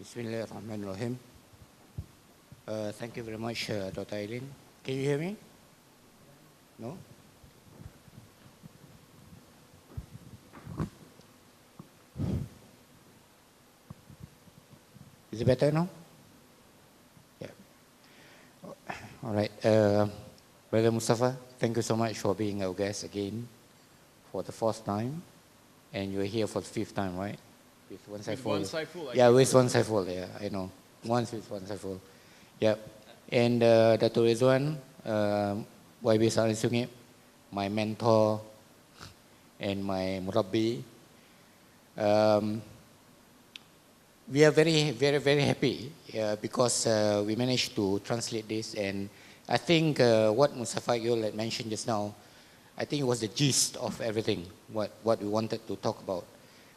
Bismillahirrahmanirrahim. Thank you very much, Dr. Eileen. Can you hear me? No? Is it better now? Yeah. All right. Brother Mustafa, thank you so much for being our guest again for the fourth time. And you're here for the fifth time, right? With one side full. Yeah, with one side full, yeah, I know. Once with one side full. Yeah. And Dato' Rizwan, YB Saran Sungip, my mentor and my murabbi. We are very happy because we managed to translate this, and I think what Mustafa Yul had mentioned just now, I think it was the gist of everything, what we wanted to talk about.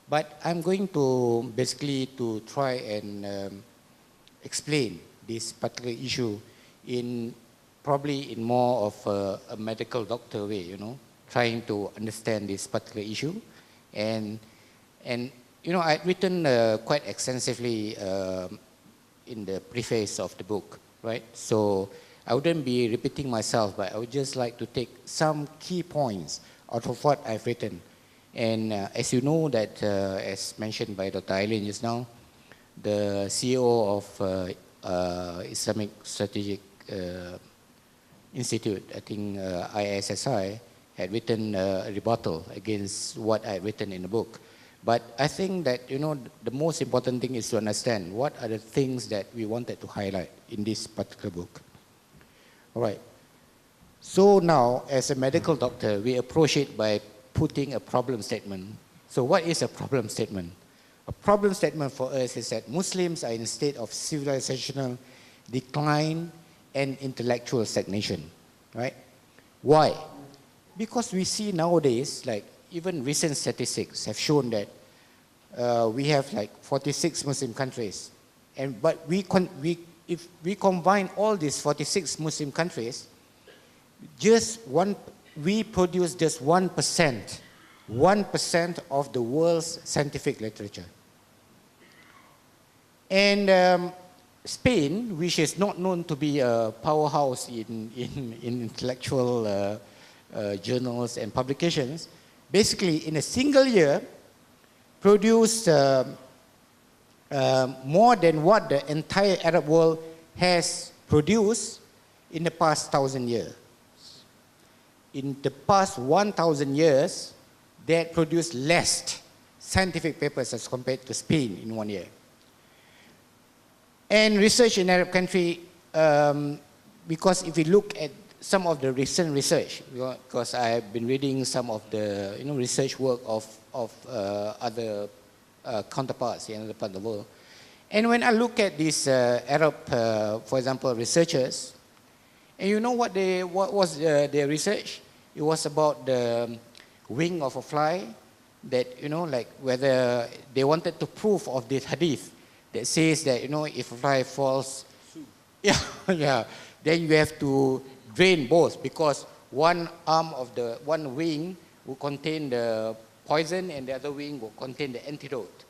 But I'm going to basically to try and explain this particular issue probably in more of a medical doctor way, you know, trying to understand this particular issue. And you know, I've written quite extensively in the preface of the book, right? So I wouldn't be repeating myself, but I would just like to take some key points out of what I've written. And as you know that, as mentioned by Dr. Eileen just now, the CEO of Islamic Strategic Institute, I think ISSI, had written a rebuttal against what I've written in the book. But I think that, you know, the most important thing is to understand what are the things that we wanted to highlight in this particular book. All right. So now, as a medical doctor, we approach it by putting a problem statement. So what is a problem statement? A problem statement for us is that Muslims are in a state of civilizational decline and intellectual stagnation, right? Why? Because we see nowadays, like even recent statistics have shown that we have like 46 Muslim countries. But if we combine all these 46 Muslim countries, we produce just 1% of the world's scientific literature. And Spain, which is not known to be a powerhouse in intellectual journals and publications, basically in a single year produced more than what the entire Arab world has produced in the past 1,000 years. In the past 1,000 years, they had produced less scientific papers as compared to Spain in 1 year. And research in Arab country, because if you look at some of the recent research, because I have been reading some of the research work of other counterparts in other parts of the world. And when I look at these Arab, for example, researchers, and you know what was their research? It was about the wing of a fly, that, like whether they wanted to prove of this hadith that says that, if a fly falls, then you have to drain both, because one wing will contain the poison and the other wing will contain the antidote.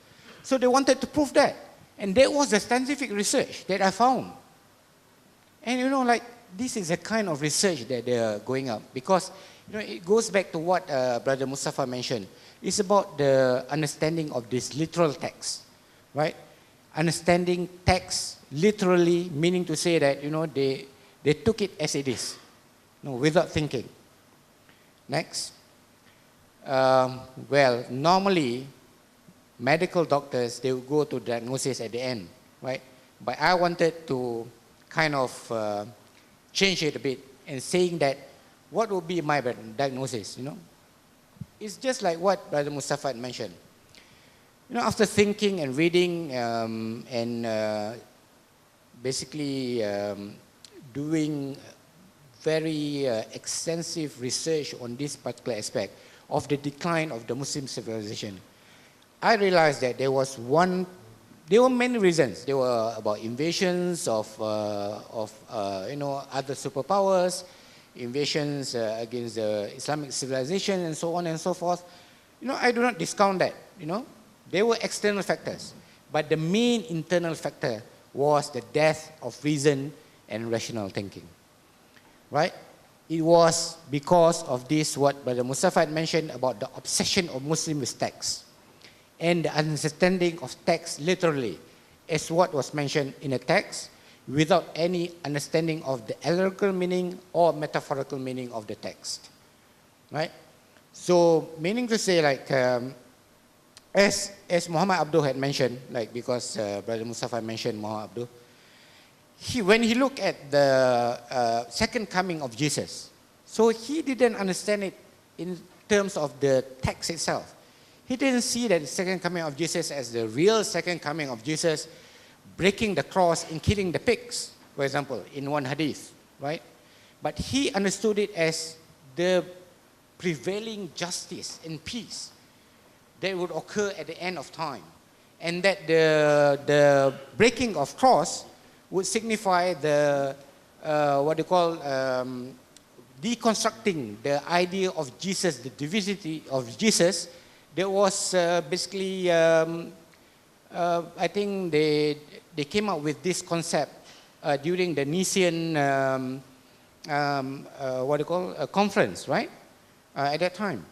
So they wanted to prove that. And that was the scientific research that I found. And like this is a kind of research that they are going up, because it goes back to what Brother Mustafa mentioned. It's about the understanding of this literal text, right? Understanding text literally, meaning to say that they took it as it is, without thinking. Next. Well, normally medical doctors, they will go to diagnosis at the end, right? But I wanted to kind of change it a bit and saying that what would be my diagnosis, It's just like what Brother Mustafa had mentioned. After thinking and reading and basically doing very extensive research on this particular aspect of the decline of the Muslim civilization, I realized that there were many reasons. There were about invasions of other superpowers, invasions against the Islamic civilization, and so on and so forth. I do not discount that. They were external factors. but the main internal factor was the death of reason and rational thinking, right? It was because of this, what Brother Mustafa had mentioned about the obsession of Muslims with text and the understanding of text literally as what was mentioned in a text without any understanding of the allegorical meaning or metaphorical meaning of the text, right? So, meaning to say, like, as Muhammad Abdul had mentioned, like, because Brother Mustafa mentioned Muhammad Abdul, when he looked at the second coming of Jesus, so he didn't understand it in terms of the text itself. He didn't see that the second coming of Jesus as the real second coming of Jesus, breaking the cross and killing the pigs, for example, in one hadith, right? But he understood it as the prevailing justice and peace that would occur at the end of time, and that the breaking of cross would signify the what they call deconstructing the idea of Jesus, the divinity of Jesus. There was basically, I think they came up with this concept during the Nicene what they call conference, right? At that time.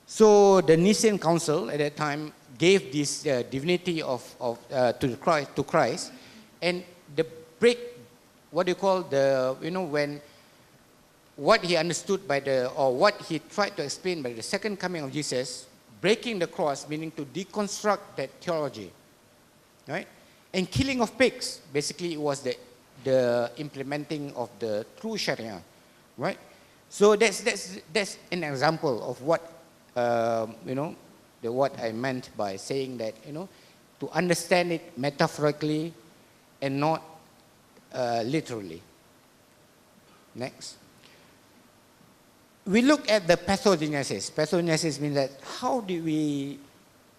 So the Nicene Council at that time gave this divinity to Christ, and the break, what you call the, when what he understood by or what he tried to explain by the second coming of Jesus, breaking the cross, meaning to deconstruct that theology, right? And killing of pigs, basically it was the implementing of the true Sharia, right? So that's an example of what, what I meant by saying that, to understand it metaphorically and not literally. Next. We look at the pathogenesis. Pathogenesis means that how did we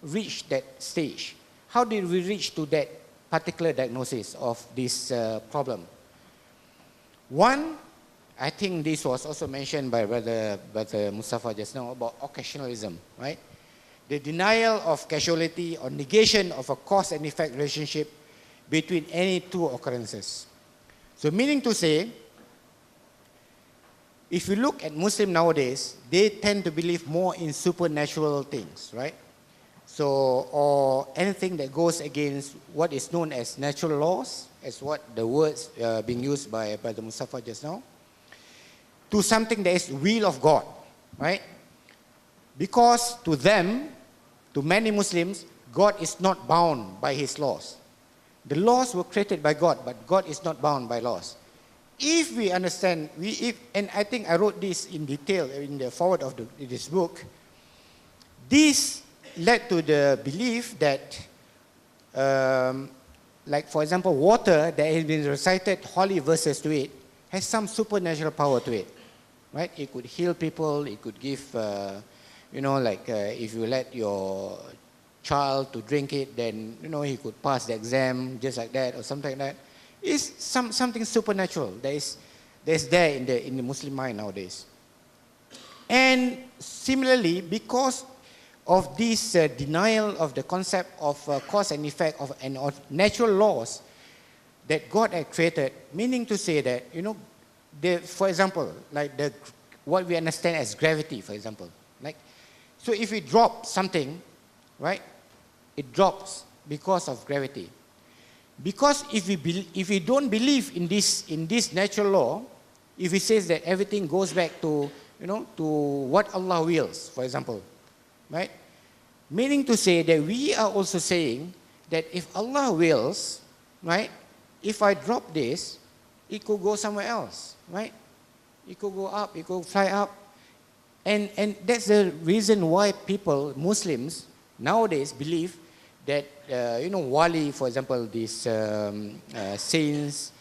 reach that stage? How did we reach to that particular diagnosis of this problem? One, I think this was also mentioned by Brother Mustafa just now about occasionalism, right? The denial of causality or negation of a cause and effect relationship between any two occurrences. So meaning to say, if you look at Muslims nowadays, they tend to believe more in supernatural things, right? So, or anything that goes against what is known as natural laws, as what the words being used by Brother Mustafa just now, to something that is will of God, right? Because to them, to many Muslims, God is not bound by his laws. The laws were created by God, but God is not bound by laws. If we understand, and I think I wrote this in detail in the foreword of this book, this led to the belief that, like for example, water that has been recited holy verses to it has some supernatural power to it, right? It could heal people, it could give, if you let your child to drink it, then, he could pass the exam just like that or something like that. It's something supernatural that is there in the Muslim mind nowadays. And similarly, because of this denial of the concept of cause and effect of natural laws that God had created, meaning to say that, for example, like what we understand as gravity, for example. Like, so if we drop something, right, it drops because of gravity. Because if we don't believe in this natural law, if it says that everything goes back to to what Allah wills, for example, right? Meaning to say that we are also saying that if Allah wills, right, if I drop this, it could go somewhere else, right? It could go up, it could fly up, and that's the reason why people, Muslims nowadays, believe that wali, for example, these saints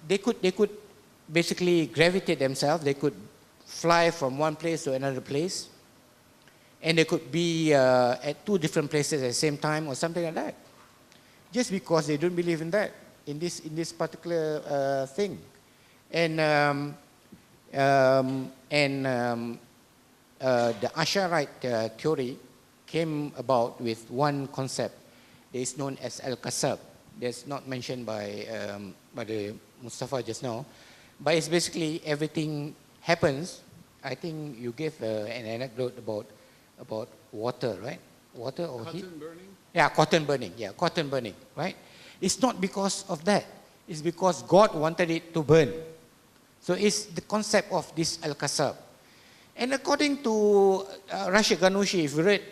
they could basically gravitate themselves. They could fly from one place to another place, and they could be at two different places at the same time or something like that. Just because they don't believe in that, in this particular thing, and the Asharite theory came about with one concept, There is known as al-kasab. That's not mentioned by the Mustafa just now. But it's basically everything happens. I think you gave an anecdote about water, right? Water or heat? Cotton burning? Yeah, cotton burning. Yeah, cotton burning, right? It's not because of that. It's because God wanted it to burn. So it's the concept of this al-kasab. And according to Rashid Ghanouchi,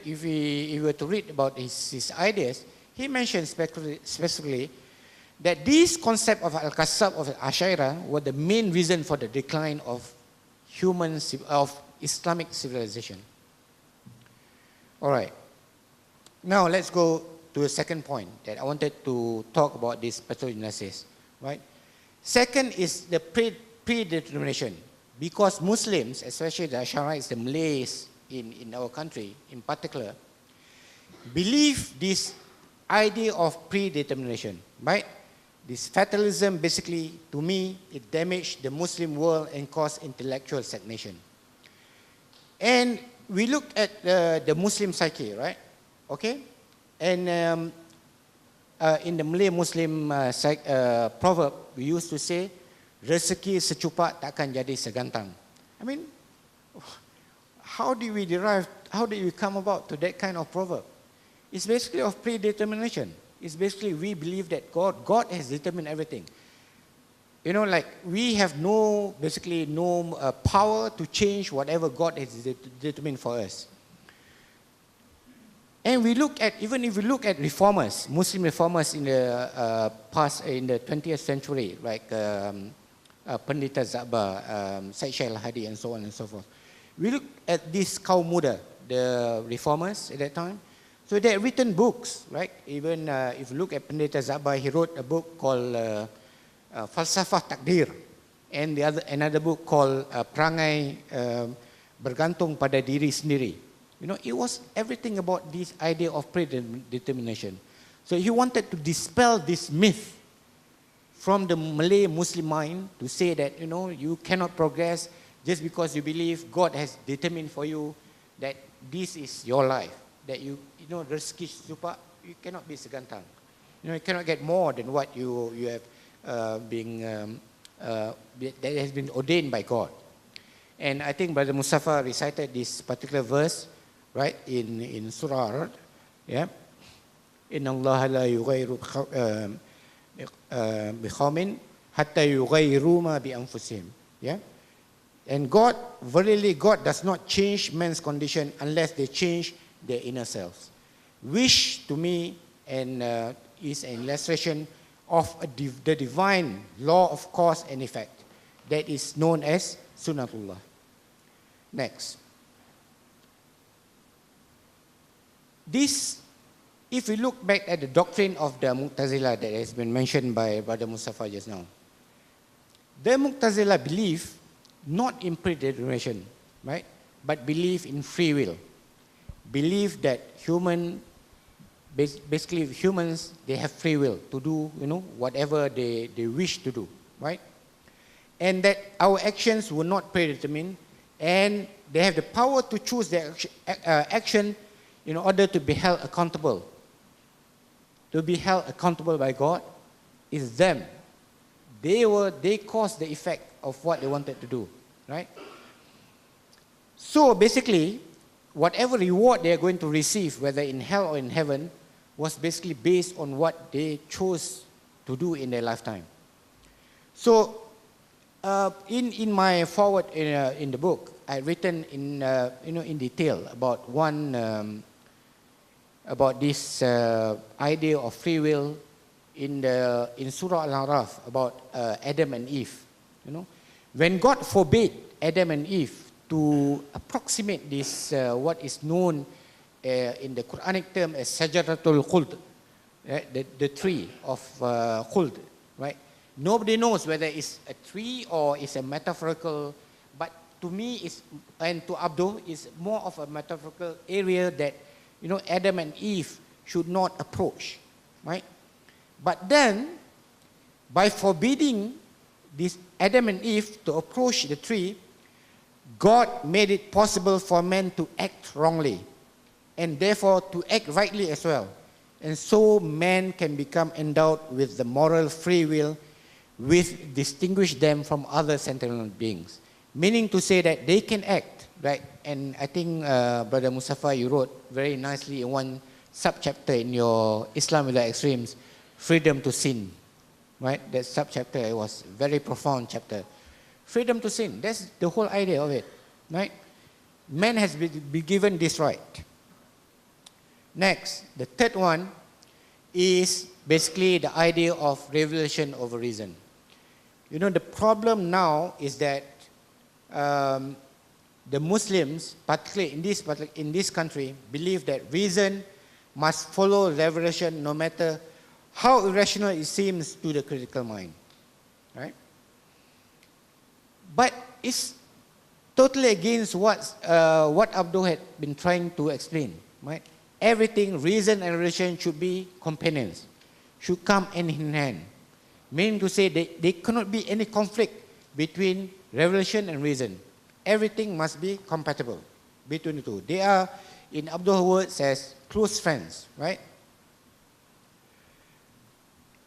if we were to read about his ideas, he mentioned specifically that this concept of al-kasab of Ashaira were the main reason for the decline of Islamic civilization. All right. Now let's go to the second point that I wanted to talk about this pathogenesis, right? Second is the predetermination. Because Muslims, especially the Ash'arites, the Malays in our country in particular, believe this idea of predetermination, right? This fatalism, basically, to me, it damaged the Muslim world and caused intellectual stagnation. And we looked at the Muslim psyche, right? Okay? And in the Malay Muslim proverb, we used to say, rezeki secupak takkan jadi segantang. I mean, how do we come about to that kind of proverb? It's basically of predetermination. It's basically we believe that God has determined everything. You know, like we have no power to change whatever God has determined for us. And even if we look at reformers, Muslim reformers in the in the 20th century, like Pendeta Zaba, Syed Syed Al-Hadi, and so on and so forth. We look at this Kaum Muda, the reformers at that time. So they had written books, right? Even if you look at Pendeta Zaba, he wrote a book called Falsafah Takdir, and another book called Perangai Bergantung pada Diri Sendiri. You know, it was everything about this idea of predetermination. So he wanted to dispel this myth from the Malay Muslim mind to say that, you know, you cannot progress just because you believe God has determined for you that this is your life. That you know, rezeki secupak, you cannot be segantang. You know, you cannot get more than what you have that has been ordained by God. And I think Brother Mustafa recited this particular verse, right, in Surah Ar-Ra'd, yeah. Inna Allah la yughayyiru biqawmin hatta yughayyiru ma bi anfusihim. Yeah. And God, verily God does not change man's condition unless they change their inner selves. Wish to me is an illustration of the divine law of cause and effect that is known as Sunnatullah. Next. This, if we look back at the doctrine of the Mu'tazila that has been mentioned by Brother Mustafa just now, the Mu'tazila believe not in predetermination, right, but believe in free will. Believe that basically humans, they have free will to do, you know, whatever they wish to do, right? And that our actions were not predetermined, and they have the power to choose their action in order to be held accountable. To be held accountable by God is them. They caused the effect of what they wanted to do, right? So basically, whatever reward they are going to receive, whether in hell or in heaven, was basically based on what they chose to do in their lifetime. So, in my foreword in the book, I've written in detail about about this idea of free will in Surah Al-Araf about Adam and Eve. You know, when God forbade Adam and Eve to approximate this what is known in the Quranic term as Shajaratul Khuld, the tree of Khuld, right? Nobody knows whether it's a tree or it's a metaphorical, but to me and to Abdul, it's more of a metaphorical area that, you know, Adam and Eve should not approach, right? But then, by forbidding this Adam and Eve to approach the tree, God made it possible for men to act wrongly, and therefore to act rightly as well. And so man can become endowed with the moral free will which distinguish them from other sentient beings. Meaning to say that they can act, right? And I think Brother Mustafa, you wrote very nicely in one subchapter in your Islam Without Extremes, Freedom to Sin, right? That subchapter was a very profound chapter. Freedom to sin, that's the whole idea of it, right? Man has been given this right. Next, the third one is basically the idea of revelation over reason. You know, the problem now is that the Muslims, particularly in this country, believe that reason must follow revelation no matter how irrational it seems to the critical mind, right? But it's totally against what Abdul had been trying to explain, right? Everything, reason and revelation should be companions, should come hand in hand. Meaning to say there cannot be any conflict between revelation and reason. Everything must be compatible between the two. They are, in Abdul's words, as close friends, right?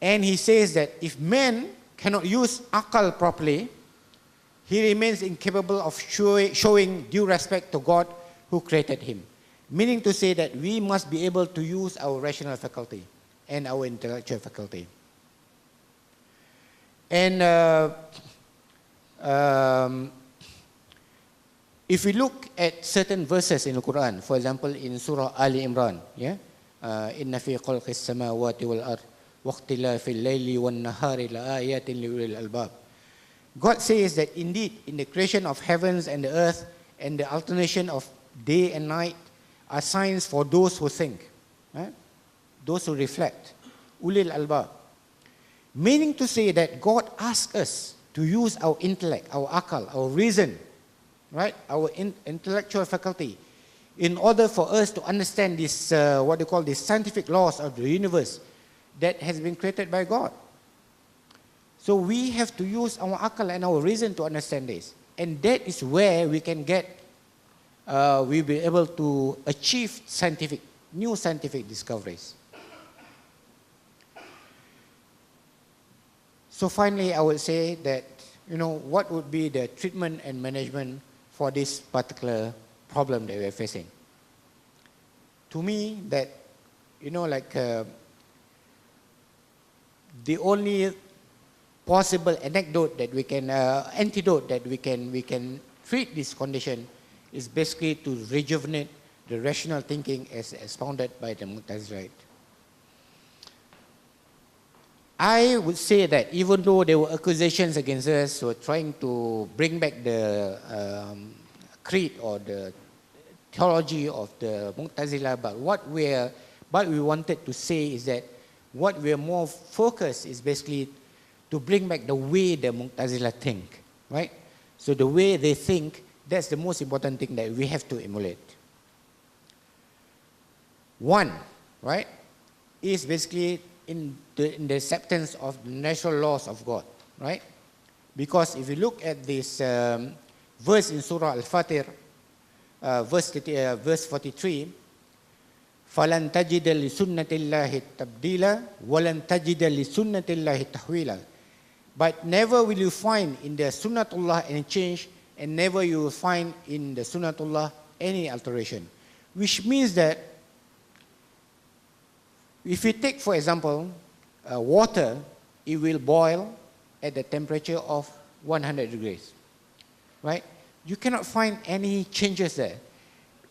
And he says that if man cannot use akal properly, he remains incapable of showing due respect to God who created him. Meaning to say that we must be able to use our rational faculty and our intellectual faculty. And if we look at certain verses in the Quran, for example, in Surah Ali Imran, yeah, Inna fi khalqis samawati wal ard waqtilafil layli wan nahari la ayatin li ulil albab. God says that indeed in the creation of heavens and the earth and the alternation of day and night are signs for those who think, right? Those who reflect, ulil albab. Meaning to say that God asks us to use our intellect, our akal, our reason, right? Our intellectual faculty, in order for us to understand this, what they call the scientific laws of the universe that has been created by God. So we have to use our akal and our reason to understand this. And that is where we can get, we'll be able to achieve new scientific discoveries. So finally, I would say that, you know, what would be the treatment and management for this particular problem that we are facing? To me, that, you know, like the only possible antidote that we can treat this condition is basically to rejuvenate the rational thinking as expounded by the Mu'tazilite. I would say that even though there were accusations against us who were trying to bring back the creed or the theology of the Mu'tazila, but what we wanted to say is that what we are more focused is basically to bring back the way the Mu'tazila think, right? So the way they think, that's the most important thing that we have to emulate. One, right, is basically in the acceptance of the natural laws of God, right? Because if you look at this verse in Surah Al-Fatir, verse 43, فَلَنْ تَجِدَ لِسُنَّةِ اللَّهِ تَبْدِيلًا وَلَنْ تَجِدَ لِسُنَّةِ اللَّهِ تَحْوِيلًا. But never will you find in the Sunnatullah any change, and never you will find in the Sunnatullah any alteration. Which means that if you take, for example, water, it will boil at the temperature of 100 degrees, right? You cannot find any changes there.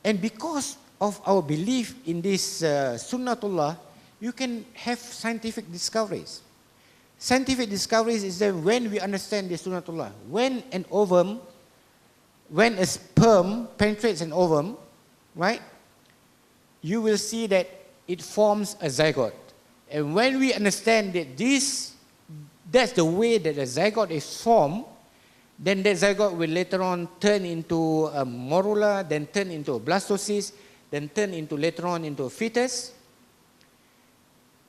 And because of our belief in this Sunnatullah, you can have scientific discoveries. Scientific discoveries is that when we understand the Sunnatullah, when a sperm penetrates an ovum, right, you will see that it forms a zygote. And when we understand that that's the way that a zygote is formed, then that zygote will later on turn into a morula, then turn into a blastocyst, then turn into later on into a fetus.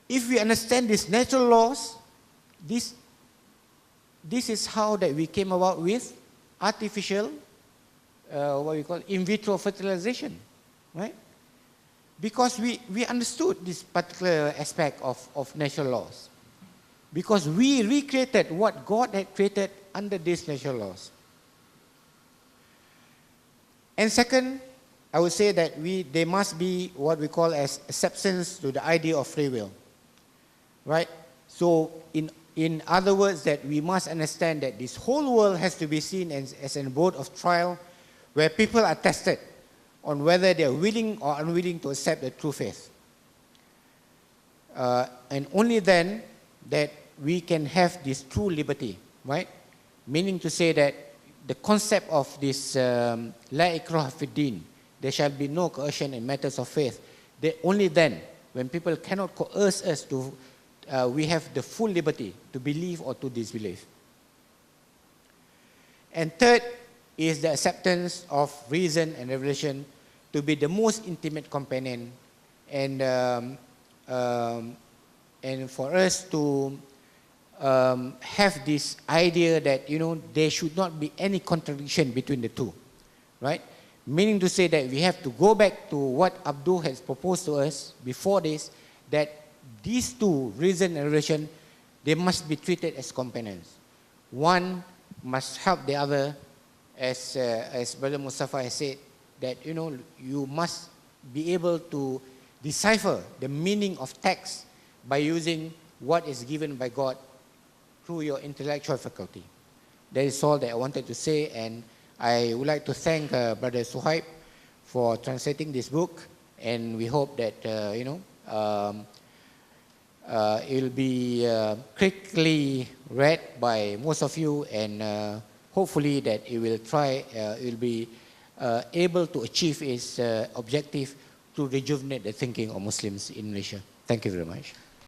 If we understand these natural laws, this is how that we came about with artificial, what we call in vitro fertilization, right? Because we understood this particular aspect of natural laws. Because we recreated what God had created under these natural laws. And second, I would say that there must be what we call as acceptance to the idea of free will. Right? So in other words, that we must understand that this whole world has to be seen as an abode of trial where people are tested on whether they are willing or unwilling to accept the true faith. And only then that we can have this true liberty, right? Meaning to say that the concept of this la ikraha fi din, there shall be no coercion in matters of faith. Only then, when people cannot coerce us to, we have the full liberty to believe or to disbelieve. And third is the acceptance of reason and revelation to be the most intimate companion, and for us to have this idea that there should not be any contradiction between the two, right? Meaning to say that we have to go back to what Abdul has proposed to us before this, that these two, reason and revelation, they must be treated as companions. One must help the other, as Brother Mustafa has said, that you must be able to decipher the meaning of text by using what is given by God through your intellectual faculty. That is all that I wanted to say, and I would like to thank Brother Suhaib for translating this book, and we hope that it will be quickly read by most of you, and hopefully that it will be able to achieve its objective to rejuvenate the thinking of Muslims in Malaysia. Thank you very much.